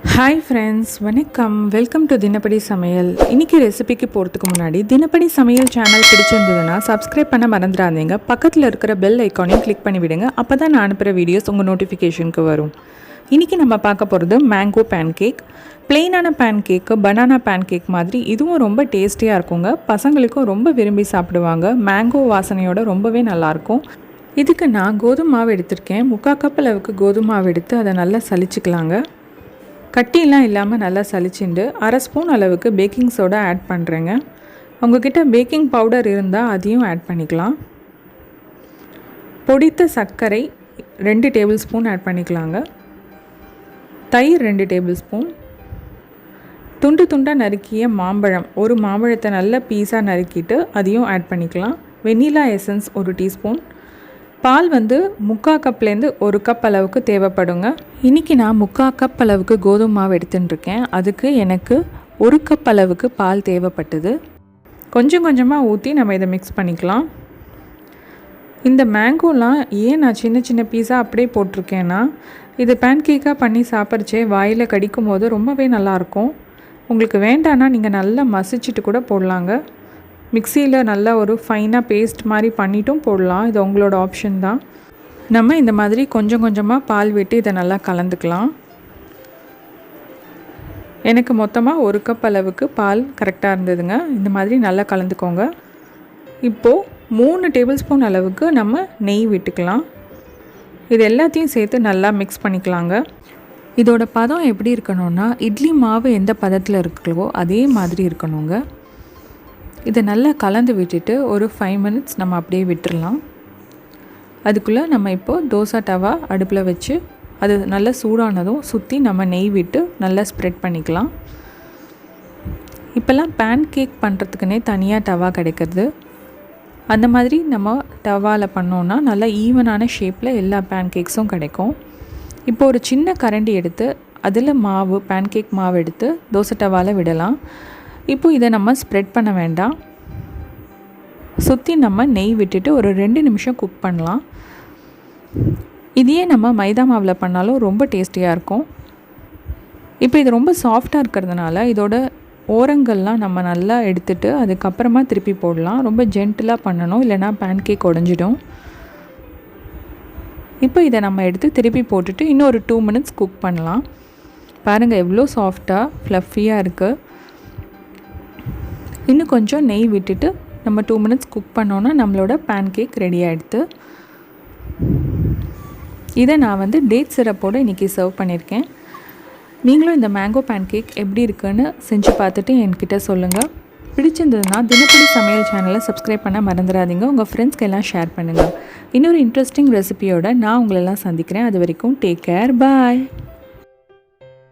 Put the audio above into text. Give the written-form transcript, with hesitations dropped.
Hi friends, வணக்கம். Welcome to தினப்படி சமையல். இன்றைக்கி ரெசிபிக்கு போகிறதுக்கு முன்னாடி தினப்படி சமையல் சேனல் பிடிச்சிருந்ததுன்னா சப்ஸ்கிரைப் பண்ண மறந்துடாதீங்க. பக்கத்தில் இருக்கிற பெல் ஐக்கானையும் கிளிக் பண்ணி விடுங்க. அப்போ தான் நான் அனுப்புகிற வீடியோஸ் உங்கள் நோட்டிஃபிகேஷனுக்கு வரும். இன்றைக்கி நம்ம பார்க்க போகிறது மேங்கோ பேன்கேக். பிளெயினான பேன்கேக்கு பனானா பேன்கேக் மாதிரி இதுவும் ரொம்ப டேஸ்டியாக இருக்குங்க. பசங்களுக்கும் ரொம்ப விரும்பி சாப்பிடுவாங்க. மேங்கோ வாசனையோட ரொம்பவே நல்லாயிருக்கும். இதுக்கு நான் கோதுமை மாவு எடுத்திருக்கேன். 3/4 கப் அளவுக்கு கோதுமை மாவு எடுத்து அதை நல்லா சலிச்சுக்கலாங்க. கட்டிலாம் இல்லாமல் நல்லா சலிச்சுண்டு 1/2 ஸ்பூன் அளவுக்கு பேக்கிங் சோடா ஆட் பண்ணுறேங்க. உங்கள்கிட்ட பேக்கிங் பவுடர் இருந்தால் அதையும் ஆட் பண்ணிக்கலாம். பொடித்த சர்க்கரை 2 டேபிள் ஸ்பூன் ஆட் பண்ணிக்கலாங்க. தயிர் 2 டேபிள் ஸ்பூன். துண்டு துண்டாக நறுக்கிய மாம்பழம், ஒரு மாம்பழத்தை நல்ல பீஸாக நறுக்கிட்டு அதையும் ஆட் பண்ணிக்கலாம். Vanilla essence 1 teaspoon. பால் 3/4 கப்லேருந்து 1 கப் அளவுக்கு தேவைப்படுங்க. இன்றைக்கி நான் 3/4 கப் அளவுக்கு கோதுமை மாவு எடுத்துட்டுருக்கேன். அதுக்கு எனக்கு 1 கப் அளவுக்கு பால் தேவைப்பட்டது. கொஞ்சம் கொஞ்சமாக ஊற்றி நம்ம இதை மிக்ஸ் பண்ணிக்கலாம். இந்த மேங்கோலாம் ஏன் நான் சின்ன சின்ன பீஸாக அப்படியே போட்டிருக்கேன்னா, இது பேன்கேக்காக பண்ணி சாப்பிட்றச்சே வாயில் கடிக்கும் போது ரொம்பவே நல்லாயிருக்கும். உங்களுக்கு வேண்டான்னா நீங்கள் நல்லா மசிச்சுட்டு கூட போடலாங்க. மிக்சியில் நல்லா ஒரு ஃபைனாக பேஸ்ட் மாதிரி பண்ணிட்டும் போடலாம். இது உங்களோட ஆப்ஷன் தான். நம்ம இந்த மாதிரி கொஞ்சம் கொஞ்சமாக பால் விட்டு இதை நல்லா கலந்துக்கலாம். எனக்கு மொத்தமாக 1 கப் அளவுக்கு பால் கரெக்டாக இருந்ததுங்க. இந்த மாதிரி நல்லா கலந்துக்கோங்க. இப்போது 3 டேபிள் ஸ்பூன் அளவுக்கு நம்ம நெய் விட்டுக்கலாம். இது எல்லாத்தையும் சேர்த்து நல்லா மிக்ஸ் பண்ணிக்கலாங்க. இதோட பதம் எப்படி இருக்கணும்னா, இட்லி மாவு எந்த பதத்தில் இருக்குதோ அதே மாதிரி இருக்கணுங்க. இதை நல்லா கலந்து விட்டுட்டு ஒரு 5 மினிட்ஸ் நம்ம அப்படியே விட்டுடலாம். அதுக்குள்ளே நம்ம இப்போது தோசை தவா அடுப்பில் வச்சு அது நல்லா சூடானதும் சுற்றி நம்ம நெய் விட்டு நல்லா ஸ்ப்ரெட் பண்ணிக்கலாம். இப்போல்லாம் பேன் கேக் பண்ணுறதுக்குனே தனியாக தவா கிடைக்கிறது. அந்த மாதிரி நம்ம தவாவில் பண்ணோன்னா நல்லா ஈவனான ஷேப்பில் எல்லா பேன் கேக்ஸும் கிடைக்கும். இப்போ ஒரு சின்ன கரண்டி எடுத்து அதில் மாவு பேன்கேக் மாவு எடுத்து தோசை தவாவில் விடலாம். இப்போது இதை நம்ம ஸ்ப்ரெட் பண்ண வேண்டாம். சுற்றி நம்ம நெய் விட்டுட்டு ஒரு 2 நிமிஷம் குக் பண்ணலாம். இதையே நம்ம மைதா மாவில் பண்ணாலும் ரொம்ப டேஸ்டியாக இருக்கும். இப்போ இது ரொம்ப சாஃப்டாக இருக்கிறதுனால இதோட ஓரங்கள்லாம் நம்ம நல்லா எடுத்துட்டு அதுக்கப்புறமா திருப்பி போடலாம். ரொம்ப ஜென்டிலாக பண்ணணும், இல்லைனா பேன்கேக் உடஞ்சிடும். இப்போ இதை நம்ம எடுத்து திருப்பி போட்டுட்டு இன்னொரு 2 மினிட்ஸ் குக் பண்ணலாம். பாருங்கள் எவ்வளோ சாஃப்டாக ஃப்ளஃபியாக இருக்குது. இன்னும் கொஞ்சம் நெய் விட்டுட்டு நம்ம 2 மினிட்ஸ் குக் பண்ணோன்னா நம்மளோட பேன்கேக் ரெடி ஆகிடுது. இதை நான் டேட் சிரப்போடு இன்றைக்கி சர்வ் பண்ணியிருக்கேன். நீங்களும் இந்த மேங்கோ பேன்கேக் எப்படி இருக்குன்னு செஞ்சு பார்த்துட்டு என்கிட்ட சொல்லுங்கள். பிடிச்சிருந்ததுன்னா தினப்படி சமையல் சேனலை சப்ஸ்கிரைப் பண்ண மறந்துடாதீங்க. உங்கள் ஃப்ரெண்ட்ஸ்க்கு எல்லாம் ஷேர் பண்ணுங்கள். இன்னொரு இன்ட்ரெஸ்டிங் ரெசிபியோடு நான் உங்களெல்லாம் சந்திக்கிறேன். அது வரைக்கும் டேக் கேர், பாய்.